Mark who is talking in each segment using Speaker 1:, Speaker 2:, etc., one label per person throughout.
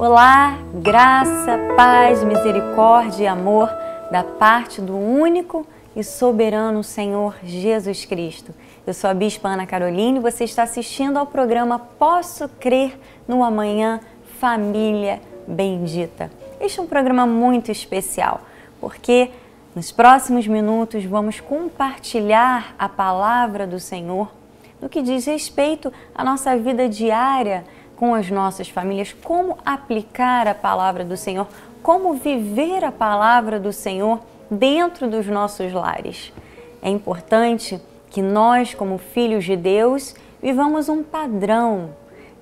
Speaker 1: Olá, graça, paz, misericórdia e amor da parte do único e soberano Senhor Jesus Cristo. Eu sou a Bispa Ana Caroline e você está assistindo ao programa Posso Crer no Amanhã Família Bendita. Este é um programa muito especial, porque nos próximos minutos vamos compartilhar a palavra do Senhor no que diz respeito à nossa vida diária com as nossas famílias, como aplicar a palavra do Senhor, como viver a palavra do Senhor dentro dos nossos lares. É importante que nós, como filhos de Deus, vivamos um padrão,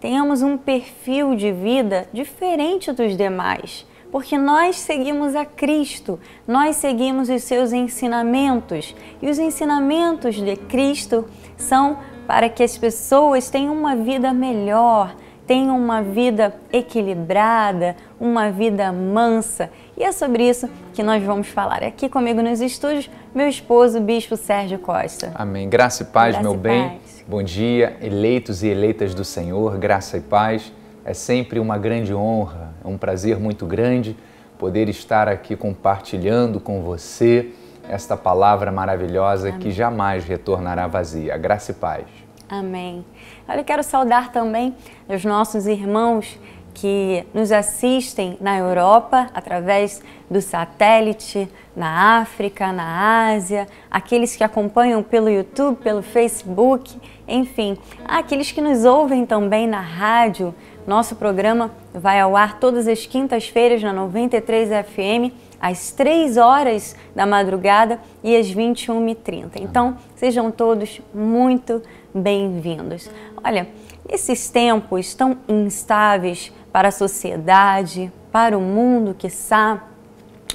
Speaker 1: tenhamos um perfil de vida diferente dos demais, porque nós seguimos a Cristo, nós seguimos os seus ensinamentos, e os ensinamentos de Cristo são para que as pessoas tenham uma vida melhor, tenham uma vida equilibrada, uma vida mansa. E é sobre isso que nós vamos falar. Aqui comigo nos estúdios, meu esposo, o Bispo Sérgio Costa.
Speaker 2: Amém. Graça e paz,
Speaker 1: Graça
Speaker 2: meu
Speaker 1: e
Speaker 2: bem.
Speaker 1: paz.
Speaker 2: Bom dia, eleitos e eleitas do Senhor. Graça e paz. É sempre uma grande honra, é um prazer muito grande poder estar aqui compartilhando com você esta palavra maravilhosa. Amém. Que jamais retornará vazia. Graça e paz. Amém.
Speaker 1: Olha, eu quero saudar também os nossos irmãos que nos assistem na Europa, através do satélite, na África, na Ásia, aqueles que acompanham pelo YouTube, pelo Facebook, enfim, aqueles que nos ouvem também na rádio. Nosso programa vai ao ar todas as quintas-feiras na 93 FM, às 3 horas da madrugada e às 21h30. Então, sejam todos muito bem-vindos. Olha, esses tempos tão instáveis para a sociedade, para o mundo, quiçá,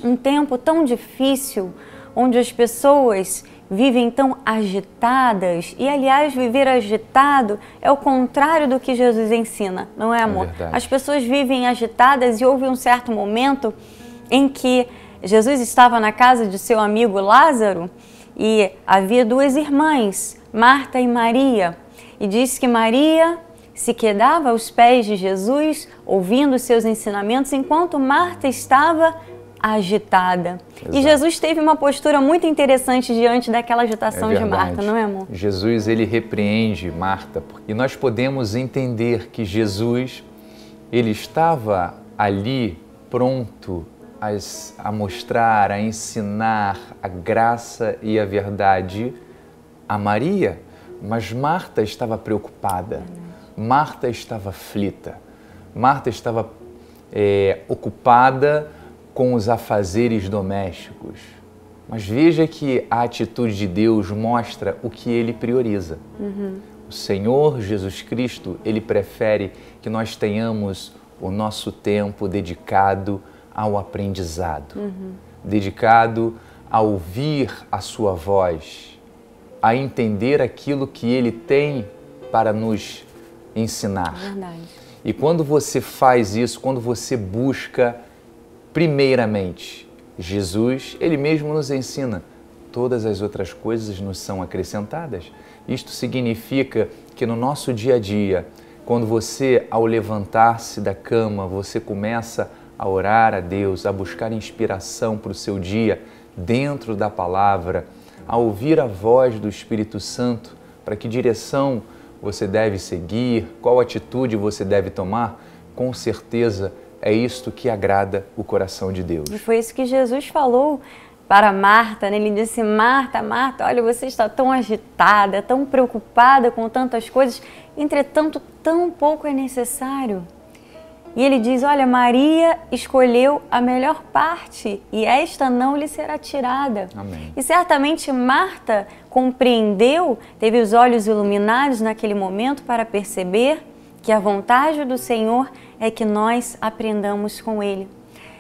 Speaker 1: um tempo tão difícil, onde as pessoas vivem tão agitadas, e aliás, viver agitado é o contrário do que Jesus ensina, não é, amor? As pessoas vivem agitadas e houve um certo momento em que Jesus estava na casa de seu amigo Lázaro e havia duas irmãs, Marta e Maria, e diz que Maria se quedava aos pés de Jesus, ouvindo os seus ensinamentos, enquanto Marta estava agitada. Exato. E Jesus teve uma postura muito interessante diante daquela agitação de Marta, não é, amor?
Speaker 2: Jesus, ele repreende Marta, e nós podemos entender que Jesus, ele estava ali pronto a mostrar, a ensinar a graça e a verdade a Maria, mas Marta estava preocupada, Marta estava aflita, Marta estava ocupada com os afazeres domésticos. Mas veja que a atitude de Deus mostra o que Ele prioriza. O Senhor Jesus Cristo, Ele prefere que nós tenhamos o nosso tempo dedicado ao aprendizado, dedicado a ouvir a sua voz, a entender aquilo que Ele tem para nos ensinar. Verdade. E quando você faz isso, quando você busca primeiramente Jesus, Ele mesmo nos ensina, todas as outras coisas nos são acrescentadas. Isto significa que no nosso dia a dia, quando você, ao levantar-se da cama, você começa a orar a Deus, a buscar inspiração para o seu dia dentro da palavra, a ouvir a voz do Espírito Santo, para que direção você deve seguir, qual atitude você deve tomar, com certeza é isto que agrada o coração de Deus.
Speaker 1: E foi isso que Jesus falou para Marta, né? Ele disse, Marta, Marta, olha, você está tão agitada, tão preocupada com tantas coisas, entretanto, tão pouco é necessário. E ele diz, olha, Maria escolheu a melhor parte e esta não lhe será tirada.
Speaker 2: Amém.
Speaker 1: E certamente Marta compreendeu, teve os olhos iluminados naquele momento para perceber que a vontade do Senhor é que nós aprendamos com Ele.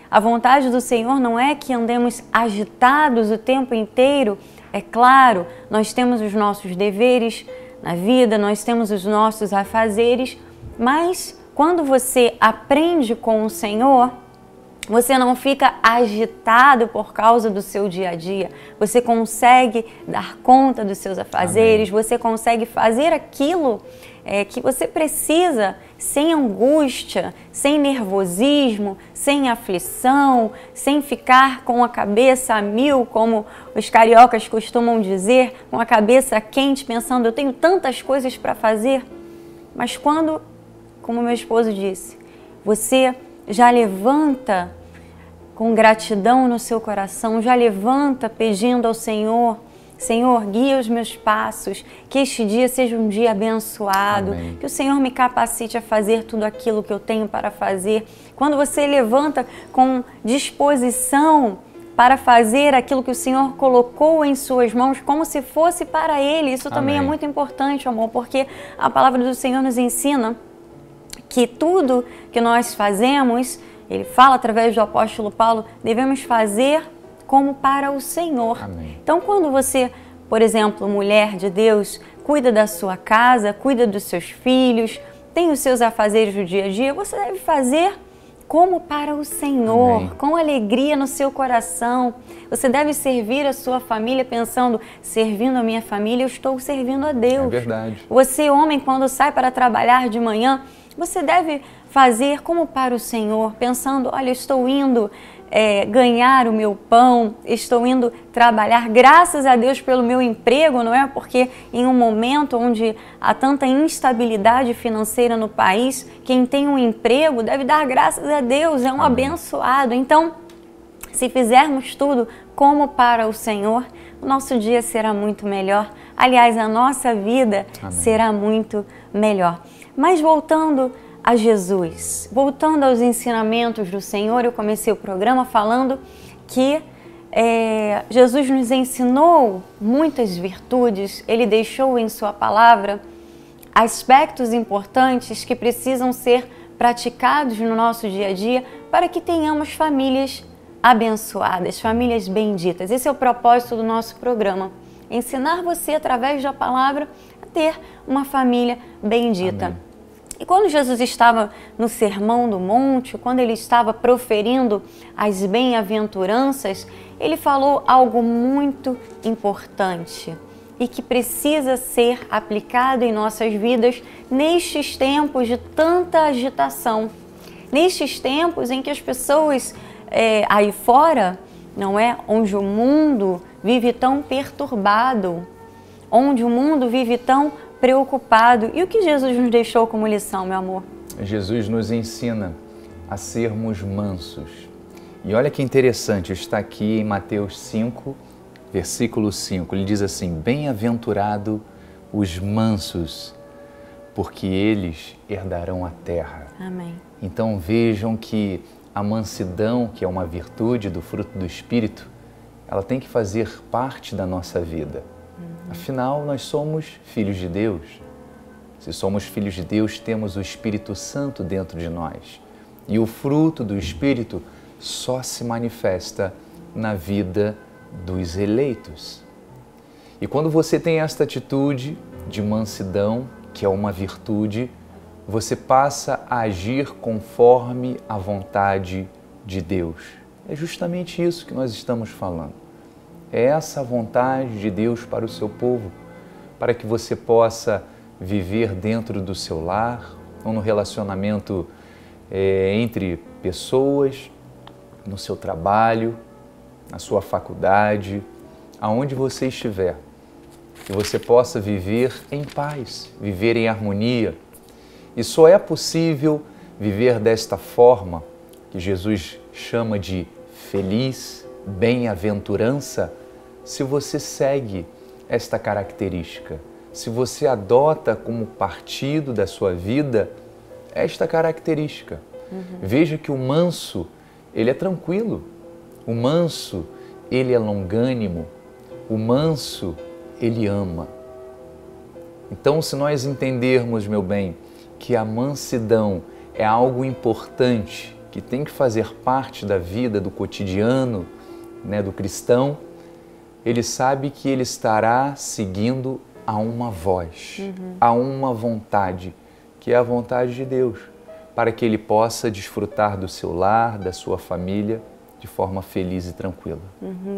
Speaker 1: A vontade do Senhor não é que andemos agitados o tempo inteiro. É claro, nós temos os nossos deveres na vida, nós temos os nossos afazeres, mas quando você aprende com o Senhor, você não fica agitado por causa do seu dia a dia. Você consegue dar conta dos seus afazeres, Amém. Você consegue fazer aquilo que você precisa, sem angústia, sem nervosismo, sem aflição, sem ficar com a cabeça a mil, como os cariocas costumam dizer, com a cabeça quente, pensando, eu tenho tantas coisas para fazer. Mas quando, como meu esposo disse, você já levanta com gratidão no seu coração, já levanta pedindo ao Senhor, Senhor, guia os meus passos, que este dia seja um dia abençoado, Amém. Que o Senhor me capacite a fazer tudo aquilo que eu tenho para fazer. Quando você levanta com disposição para fazer aquilo que o Senhor colocou em suas mãos, como se fosse para Ele, isso também Amém. É muito importante, amor, porque a palavra do Senhor nos ensina que tudo que nós fazemos, Ele fala através do apóstolo Paulo, devemos fazer como para o Senhor. Amém. Então, quando você, por exemplo, mulher de Deus, cuida da sua casa, cuida dos seus filhos, tem os seus afazeres do dia a dia, você deve fazer como para o Senhor, Amém. Com alegria no seu coração. Você deve servir a sua família pensando, servindo a minha família, eu estou servindo a Deus.
Speaker 2: É verdade.
Speaker 1: Você, homem, quando sai para trabalhar de manhã, você deve fazer como para o Senhor, pensando, olha, eu estou indo ganhar o meu pão, estou indo trabalhar, graças a Deus pelo meu emprego, não é? Porque em um momento onde há tanta instabilidade financeira no país, quem tem um emprego deve dar graças a Deus, é um Amém. Abençoado. Então, se fizermos tudo como para o Senhor, o nosso dia será muito melhor. Aliás, a nossa vida Amém. Será muito melhor. Mas voltando a Jesus, voltando aos ensinamentos do Senhor, eu comecei o programa falando que Jesus nos ensinou muitas virtudes, Ele deixou em sua palavra aspectos importantes que precisam ser praticados no nosso dia a dia para que tenhamos famílias abençoadas, famílias benditas. Esse é o propósito do nosso programa, ensinar você através da palavra a ter uma família bendita. Amém. E quando Jesus estava no Sermão do Monte, quando Ele estava proferindo as bem-aventuranças, Ele falou algo muito importante e que precisa ser aplicado em nossas vidas nestes tempos de tanta agitação, nestes tempos em que as pessoas aí fora, não é, onde o mundo vive tão perturbado, onde o mundo vive tão preocupado. E o que Jesus nos deixou como lição, meu amor?
Speaker 2: Jesus nos ensina a sermos mansos. E olha que interessante, está aqui em Mateus 5, versículo 5. Ele diz assim, bem-aventurado os mansos, porque eles herdarão a terra.
Speaker 1: Amém.
Speaker 2: Então vejam que a mansidão, que é uma virtude do fruto do Espírito, ela tem que fazer parte da nossa vida. Afinal, nós somos filhos de Deus. Se somos filhos de Deus, temos o Espírito Santo dentro de nós. E o fruto do Espírito só se manifesta na vida dos eleitos. E quando você tem esta atitude de mansidão, que é uma virtude, você passa a agir conforme a vontade de Deus. É justamente isso que nós estamos falando. É essa a vontade de Deus para o seu povo, para que você possa viver dentro do seu lar, ou no relacionamento entre pessoas, no seu trabalho, na sua faculdade, aonde você estiver. Que você possa viver em paz, viver em harmonia. E só é possível viver desta forma, que Jesus chama de feliz, bem-aventurança, se você segue esta característica, se você adota como partido da sua vida esta característica. Veja que o manso, ele é tranquilo, o manso, ele é longânimo, o manso, ele ama. Então, se nós entendermos, meu bem, que a mansidão é algo importante, que tem que fazer parte da vida, do cotidiano, do cristão, ele sabe que ele estará seguindo a uma voz, a uma vontade, que é a vontade de Deus, para que ele possa desfrutar do seu lar, da sua família, de forma feliz e tranquila.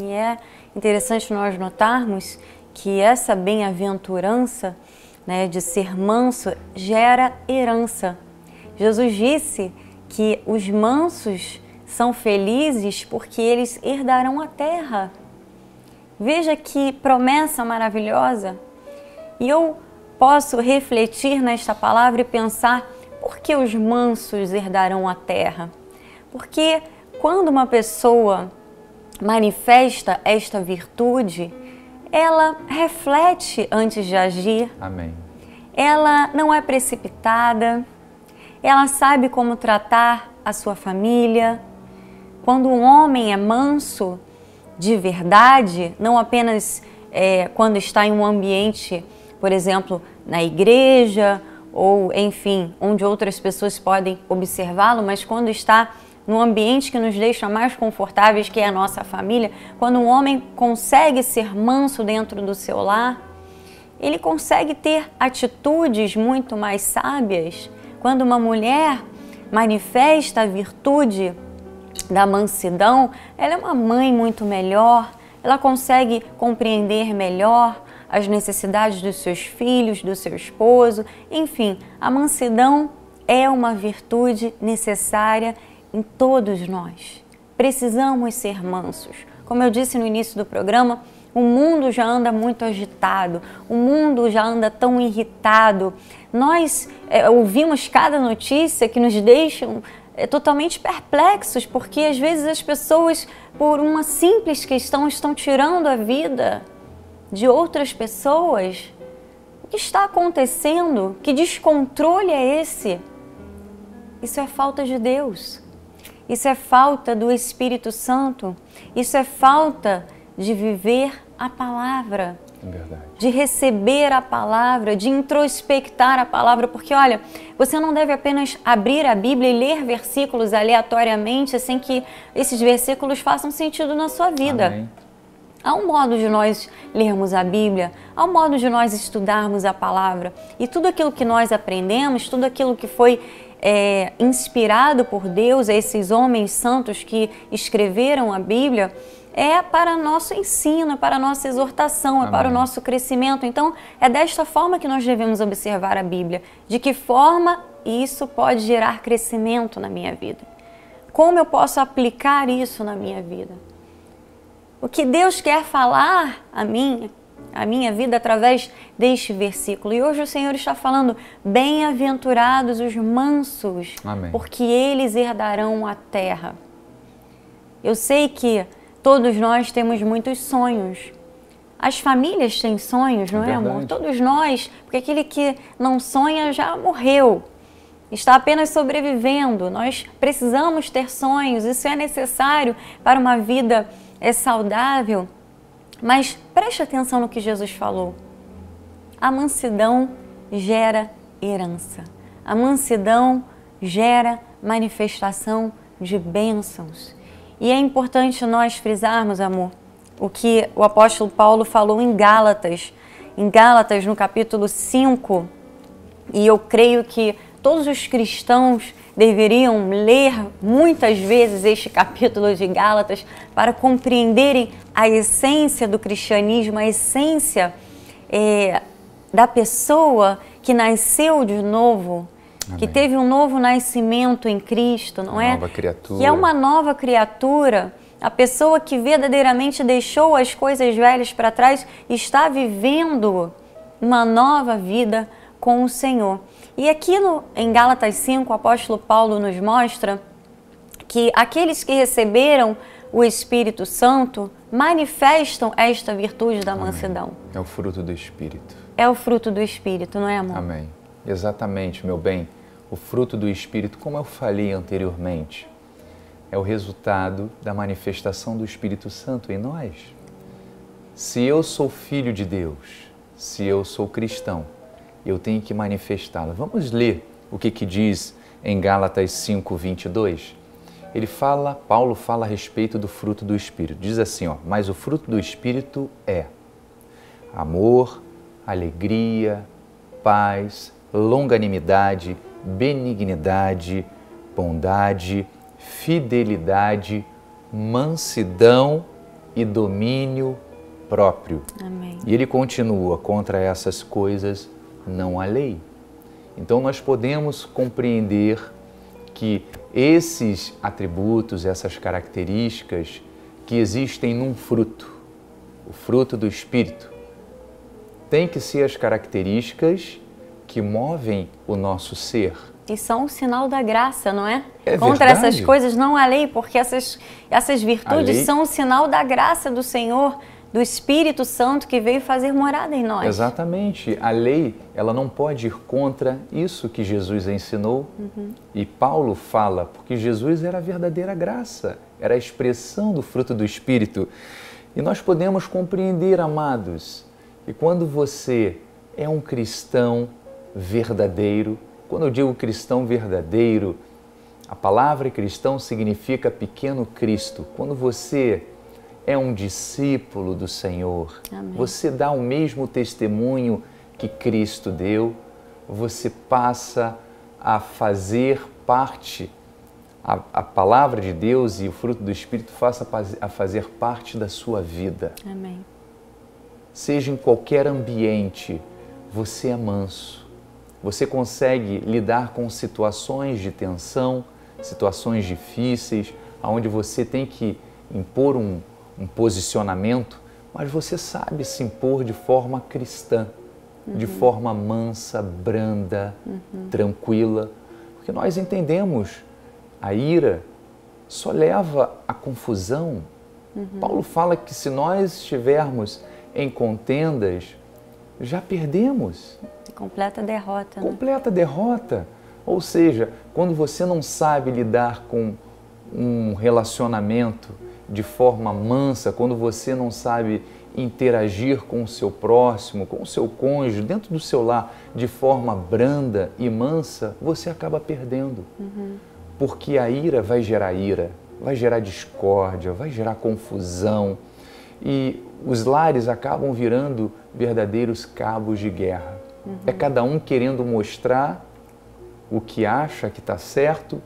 Speaker 1: E é interessante nós notarmos que essa bem-aventurança né, de ser manso, gera herança. Jesus disse que os mansos são felizes porque eles herdarão a terra. Veja que promessa maravilhosa. E eu posso refletir nesta palavra e pensar: por que os mansos herdarão a terra? Porque quando uma pessoa manifesta esta virtude, ela reflete antes de agir.
Speaker 2: Amém.
Speaker 1: Ela não é precipitada, ela sabe como tratar a sua família. Quando um homem é manso de verdade, não apenas quando está em um ambiente, por exemplo, na igreja ou, enfim, onde outras pessoas podem observá-lo, mas quando está num ambiente que nos deixa mais confortáveis, que é a nossa família, quando um homem consegue ser manso dentro do seu lar, ele consegue ter atitudes muito mais sábias. Quando uma mulher manifesta a virtude da mansidão, ela é uma mãe muito melhor, ela consegue compreender melhor as necessidades dos seus filhos, do seu esposo, enfim, a mansidão é uma virtude necessária em todos nós. Precisamos ser mansos. Como eu disse no início do programa, o mundo já anda muito agitado, o mundo já anda tão irritado. Nós ouvimos cada notícia que nos deixa totalmente perplexos, porque às vezes as pessoas, por uma simples questão, estão tirando a vida de outras pessoas. O que está acontecendo? Que descontrole é esse? Isso é falta de Deus. Isso é falta do Espírito Santo. Isso é falta de viver a palavra.
Speaker 2: É verdade.
Speaker 1: De receber a palavra, de introspectar a palavra, porque olha, você não deve apenas abrir a Bíblia e ler versículos aleatoriamente sem que esses versículos façam sentido na sua vida.
Speaker 2: Amém.
Speaker 1: Há um modo de nós lermos a Bíblia, há um modo de nós estudarmos a palavra, e tudo aquilo que nós aprendemos, tudo aquilo que foi inspirado por Deus, esses homens santos que escreveram a Bíblia, é para nosso ensino, é para nossa exortação, é para o nosso crescimento. Então, é desta forma que nós devemos observar a Bíblia. De que forma isso pode gerar crescimento na minha vida? Como eu posso aplicar isso na minha vida? O que Deus quer falar a minha vida através deste versículo. E hoje o Senhor está falando: bem-aventurados os mansos,
Speaker 2: Amém.
Speaker 1: Porque eles herdarão a terra. Eu sei que todos nós temos muitos sonhos. As famílias têm sonhos, não é, amor? Todos nós, porque aquele que não sonha já morreu, está apenas sobrevivendo. Nós precisamos ter sonhos, isso é necessário para uma vida saudável. Mas preste atenção no que Jesus falou. A mansidão gera herança. A mansidão gera manifestação de bênçãos. E é importante nós frisarmos, amor, o que o apóstolo Paulo falou em Gálatas. Em Gálatas, no capítulo 5, e eu creio que todos os cristãos deveriam ler muitas vezes este capítulo de Gálatas para compreenderem a essência do cristianismo, a essência da pessoa que nasceu de novo, Amém. Que teve um novo nascimento em Cristo, não é?
Speaker 2: Nova criatura.
Speaker 1: Que é uma nova criatura, a pessoa que verdadeiramente deixou as coisas velhas para trás e está vivendo uma nova vida com o Senhor. E aqui em Gálatas 5, o apóstolo Paulo nos mostra que aqueles que receberam o Espírito Santo manifestam esta virtude da mansidão.
Speaker 2: Amém. É o fruto do Espírito.
Speaker 1: É o fruto do Espírito, não é, amor?
Speaker 2: Amém. Exatamente, meu bem. O fruto do Espírito, como eu falei anteriormente, é o resultado da manifestação do Espírito Santo em nós. Se eu sou filho de Deus, se eu sou cristão, eu tenho que manifestá-la. Vamos ler o que diz em Gálatas 5:22. Paulo fala a respeito do fruto do Espírito. Diz assim, mas o fruto do Espírito é amor, alegria, paz, longanimidade, benignidade, bondade, fidelidade, mansidão e domínio próprio.
Speaker 1: Amém.
Speaker 2: E ele continua: contra essas coisas não a lei. Então nós podemos compreender que esses atributos, essas características que existem num fruto, o fruto do Espírito, tem que ser as características que movem o nosso ser.
Speaker 1: E são um sinal da graça, não é?
Speaker 2: É
Speaker 1: Contra
Speaker 2: verdade.
Speaker 1: essas coisas não há lei, porque essas virtudes são um sinal da graça do Senhor, do Espírito Santo que veio fazer morada em nós.
Speaker 2: Exatamente. A lei, ela não pode ir contra isso que Jesus ensinou. E Paulo fala, porque Jesus era a verdadeira graça, era a expressão do fruto do Espírito. E nós podemos compreender, amados, e quando você é um cristão verdadeiro, quando eu digo cristão verdadeiro, a palavra cristão significa pequeno Cristo. Quando você é um discípulo do Senhor,
Speaker 1: Amém.
Speaker 2: Você dá o mesmo testemunho que Cristo deu, você passa a fazer parte, a palavra de Deus e o fruto do Espírito passa a fazer parte da sua vida.
Speaker 1: Amém.
Speaker 2: Seja em qualquer ambiente, você é manso. Você consegue lidar com situações de tensão, situações difíceis, onde você tem que impor um posicionamento, mas você sabe se impor de forma cristã, de forma mansa, branda, tranquila, porque nós entendemos, a ira só leva à confusão. Paulo fala que se nós estivermos em contendas, já perdemos.
Speaker 1: Completa derrota. Né?
Speaker 2: Completa derrota. Ou seja, quando você não sabe lidar com um relacionamento de forma mansa, quando você não sabe interagir com o seu próximo, com o seu cônjuge, dentro do seu lar, de forma branda e mansa, você acaba perdendo. Porque a ira, vai gerar discórdia, vai gerar confusão. E os lares acabam virando verdadeiros cabos de guerra. É cada um querendo mostrar o que acha que está certo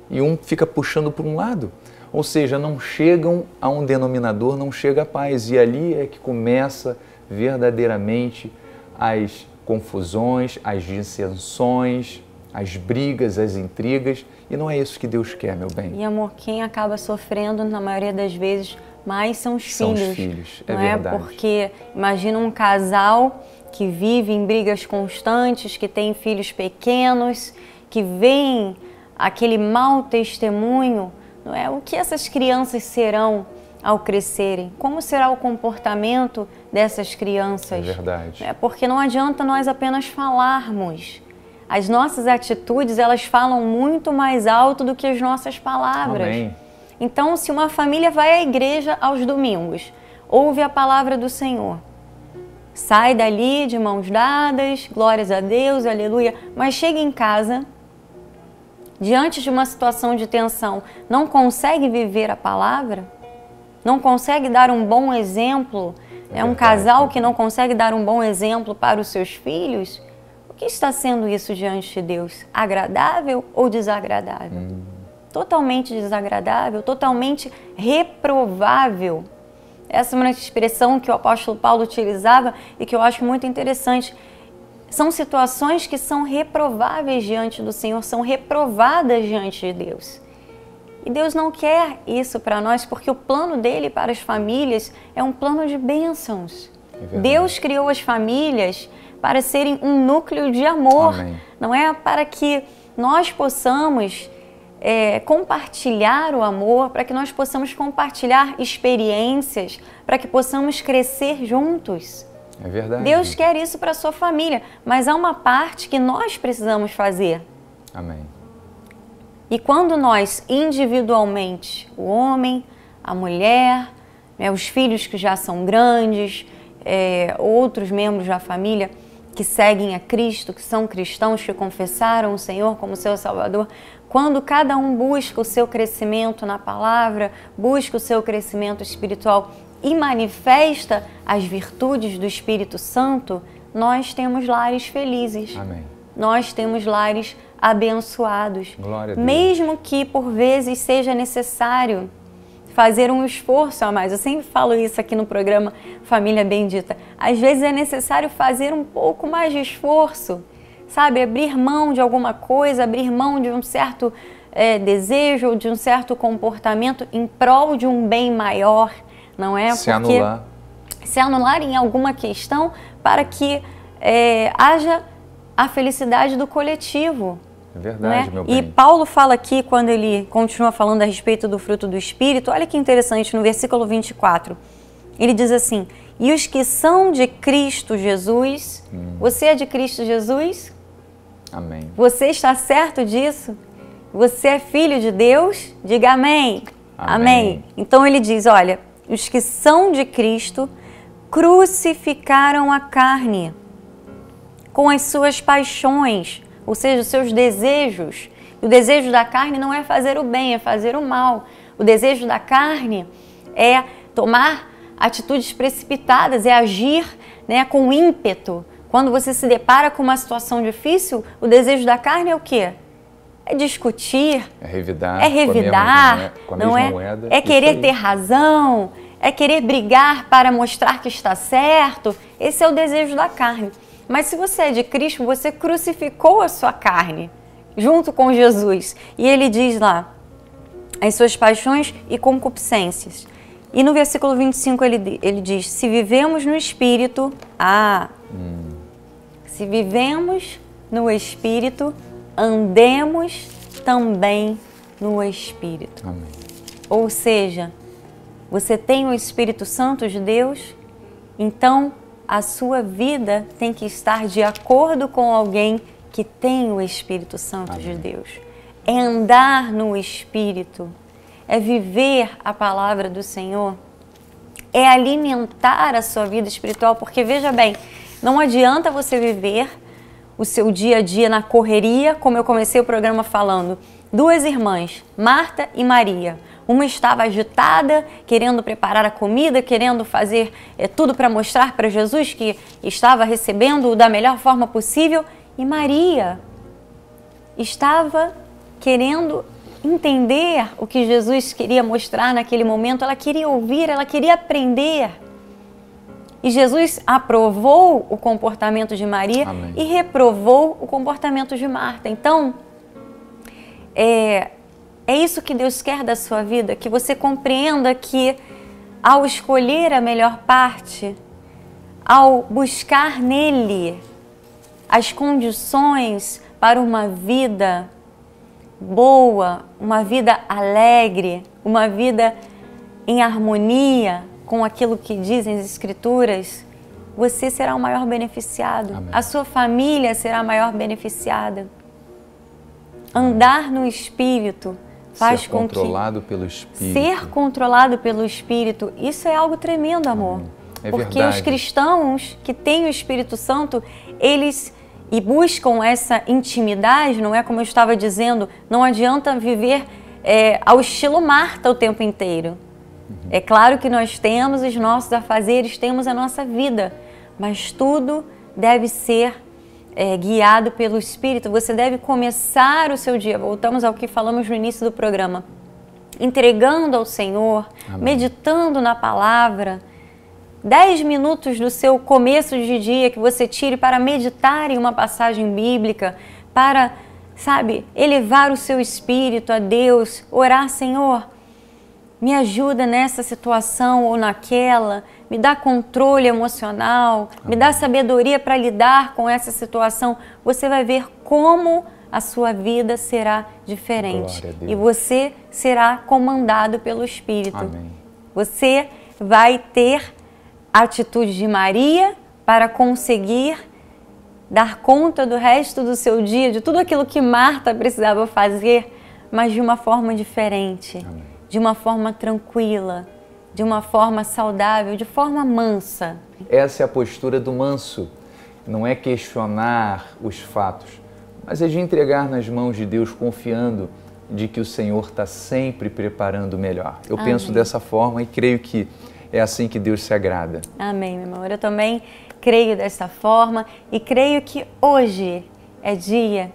Speaker 2: e um fica puxando para um lado. Ou seja, não chegam a um denominador, não chega a paz. E ali é que começa verdadeiramente as confusões, as dissensões, as brigas, as intrigas. E não é isso que Deus quer, meu bem.
Speaker 1: E amor, quem acaba sofrendo, na maioria das vezes, mais são os filhos.
Speaker 2: São os filhos, é
Speaker 1: não
Speaker 2: verdade.
Speaker 1: Porque imagina um casal que vive em brigas constantes, que tem filhos pequenos, que veem aquele mau testemunho, não é? O que essas crianças serão ao crescerem? Como será o comportamento dessas crianças?
Speaker 2: É verdade.
Speaker 1: Porque não adianta nós apenas falarmos. As nossas atitudes, elas falam muito mais alto do que as nossas palavras.
Speaker 2: Amém.
Speaker 1: Então, se uma família vai à igreja aos domingos, ouve a palavra do Senhor, sai dali de mãos dadas, glórias a Deus, aleluia, mas chega em casa, diante de uma situação de tensão, não consegue viver a palavra, não consegue dar um bom exemplo, é um casal que não consegue dar um bom exemplo para os seus filhos, o que está sendo isso diante de Deus? Agradável ou desagradável? Totalmente desagradável, totalmente reprovável. Essa é uma expressão que o apóstolo Paulo utilizava e que eu acho muito interessante. São situações que são reprováveis diante do Senhor, são reprovadas diante de Deus. E Deus não quer isso para nós, porque o plano dele para as famílias é um plano de bênçãos. Deus criou as famílias para serem um núcleo de amor.
Speaker 2: Amém.
Speaker 1: Não é para que nós possamos compartilhar o amor, para que nós possamos compartilhar experiências, para que possamos crescer juntos.
Speaker 2: É verdade.
Speaker 1: Deus quer isso para a sua família, mas há uma parte que nós precisamos fazer.
Speaker 2: Amém.
Speaker 1: E quando nós individualmente, o homem, a mulher, os filhos que já são grandes, outros membros da família que seguem a Cristo, que são cristãos, que confessaram o Senhor como seu Salvador, quando cada um busca o seu crescimento na palavra, busca o seu crescimento espiritual e manifesta as virtudes do Espírito Santo, nós temos lares felizes.
Speaker 2: Amém.
Speaker 1: Nós temos lares abençoados.
Speaker 2: Glória a Deus.
Speaker 1: Mesmo que por vezes seja necessário fazer um esforço a mais. Eu sempre falo isso aqui no programa Família Bendita. Às vezes é necessário fazer um pouco mais de esforço, sabe? Abrir mão de alguma coisa, abrir mão de um certo desejo ou de um certo comportamento em prol de um bem maior, não é?
Speaker 2: Se anular.
Speaker 1: Se anular em alguma questão para que haja a felicidade do coletivo.
Speaker 2: É verdade, meu bem.
Speaker 1: E Paulo fala aqui, quando ele continua falando a respeito do fruto do Espírito, olha que interessante, no versículo 24, ele diz assim: e os que são de Cristo Jesus, você é de Cristo Jesus?
Speaker 2: Amém.
Speaker 1: Você está certo disso? Você é filho de Deus? Diga amém. Amém. Então ele diz, olha, os que são de Cristo crucificaram a carne com as suas paixões, ou seja, os seus desejos. O desejo da carne não é fazer o bem, é fazer o mal. O desejo da carne é tomar atitudes precipitadas, é agir, né, com ímpeto. Quando você se depara com uma situação difícil, o desejo da carne é o quê? É discutir,
Speaker 2: é revidar, com a
Speaker 1: não
Speaker 2: mesma moeda.
Speaker 1: É querer ter razão, é querer brigar para mostrar que está certo. Esse é o desejo da carne. Mas se você é de Cristo, você crucificou a sua carne junto com Jesus. E ele diz lá, as suas paixões e concupiscências. E no versículo 25 ele diz, se vivemos no Espírito, se vivemos no Espírito, andemos também no Espírito.
Speaker 2: Amém.
Speaker 1: Ou seja, você tem o Espírito Santo de Deus, então a sua vida tem que estar de acordo com alguém que tem o Espírito Santo
Speaker 2: Amém.
Speaker 1: de Deus. É andar no Espírito, é viver a palavra do Senhor, é alimentar a sua vida espiritual, porque veja bem, não adianta você viver o seu dia a dia na correria, como eu comecei o programa falando. Duas irmãs, Marta e Maria. Uma estava agitada, querendo preparar a comida, querendo fazer tudo para mostrar para Jesus que estava recebendo-o da melhor forma possível. E Maria estava querendo entender o que Jesus queria mostrar naquele momento. Ela queria ouvir, ela queria aprender. E Jesus aprovou o comportamento de Maria.
Speaker 2: Amém.
Speaker 1: E reprovou o comportamento de Marta. Então, é isso que Deus quer da sua vida, que você compreenda que ao escolher a melhor parte, ao buscar nele as condições para uma vida boa, uma vida alegre, uma vida em harmonia com aquilo que dizem as Escrituras, você será o maior beneficiado.
Speaker 2: Amém.
Speaker 1: A sua família será a maior beneficiada. Andar no Espírito faz com que...
Speaker 2: Ser controlado pelo Espírito.
Speaker 1: Ser controlado pelo Espírito, isso é algo tremendo, amor.
Speaker 2: É
Speaker 1: porque
Speaker 2: verdade.
Speaker 1: os cristãos que têm o Espírito Santo, eles buscam essa intimidade, não é como eu estava dizendo, não adianta viver ao estilo Marta o tempo inteiro. É claro que nós temos os nossos afazeres, temos a nossa vida, mas tudo deve ser guiado pelo Espírito. Você deve começar o seu dia, voltamos ao que falamos no início do programa, entregando ao Senhor,
Speaker 2: Amém.
Speaker 1: meditando na palavra. 10 minutos do seu começo de dia que você tire para meditar em uma passagem bíblica, para, elevar o seu espírito a Deus, orar, Senhor, me ajuda nessa situação ou naquela, me dá controle emocional, me dá sabedoria para lidar com essa situação. Você vai ver como a sua vida será diferente e você será comandado pelo Espírito.
Speaker 2: Amém.
Speaker 1: Você vai ter a atitude de Maria para conseguir dar conta do resto do seu dia, de tudo aquilo que Marta precisava fazer, mas de uma forma diferente.
Speaker 2: Amém.
Speaker 1: De uma forma tranquila, de uma forma saudável, de forma mansa.
Speaker 2: Essa é a postura do manso. Não é questionar os fatos, mas é de entregar nas mãos de Deus, confiando de que o Senhor está sempre preparando o melhor. Eu
Speaker 1: Amém.
Speaker 2: penso dessa forma e creio que é assim que Deus se agrada.
Speaker 1: Amém, meu amor. Eu também creio dessa forma e creio que hoje é dia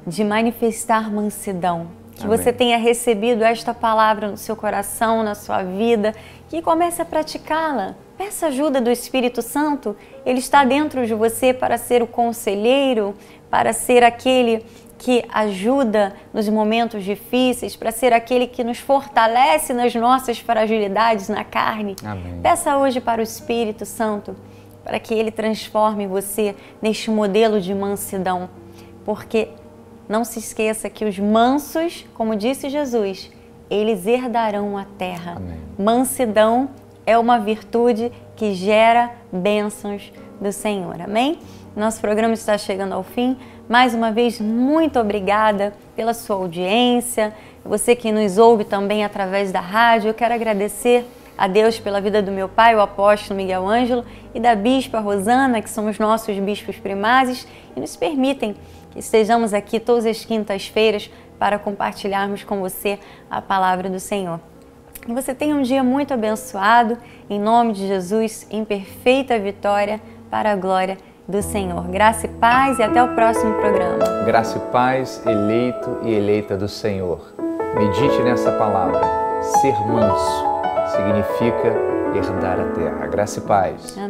Speaker 1: de manifestar mansidão. que você tenha recebido esta palavra no seu coração, na sua vida, que comece a praticá-la. Peça ajuda do Espírito Santo, ele está dentro de você para ser o conselheiro, para ser aquele que ajuda nos momentos difíceis, para ser aquele que nos fortalece nas nossas fragilidades na carne.
Speaker 2: Amém.
Speaker 1: Peça hoje para o Espírito Santo, para que ele transforme você neste modelo de mansidão, porque não se esqueça que os mansos, como disse Jesus, eles herdarão a terra.
Speaker 2: Amém.
Speaker 1: Mansidão é uma virtude que gera bênçãos do Senhor. Amém? Nosso programa está chegando ao fim. Mais uma vez, muito obrigada pela sua audiência. Você que nos ouve também através da rádio, eu quero agradecer a Deus pela vida do meu pai, o apóstolo Miguel Ângelo, e da bispa Rosana, que são os nossos bispos primazes, e nos permitem que estejamos aqui todas as quintas-feiras para compartilharmos com você a palavra do Senhor. Que você tenha um dia muito abençoado, em nome de Jesus, em perfeita vitória, para a glória do Senhor. Graça e paz e até o próximo programa.
Speaker 2: Graça e paz, eleito e eleita do Senhor. Medite nessa palavra. Ser manso significa herdar a terra. Graça e paz.
Speaker 1: Amém.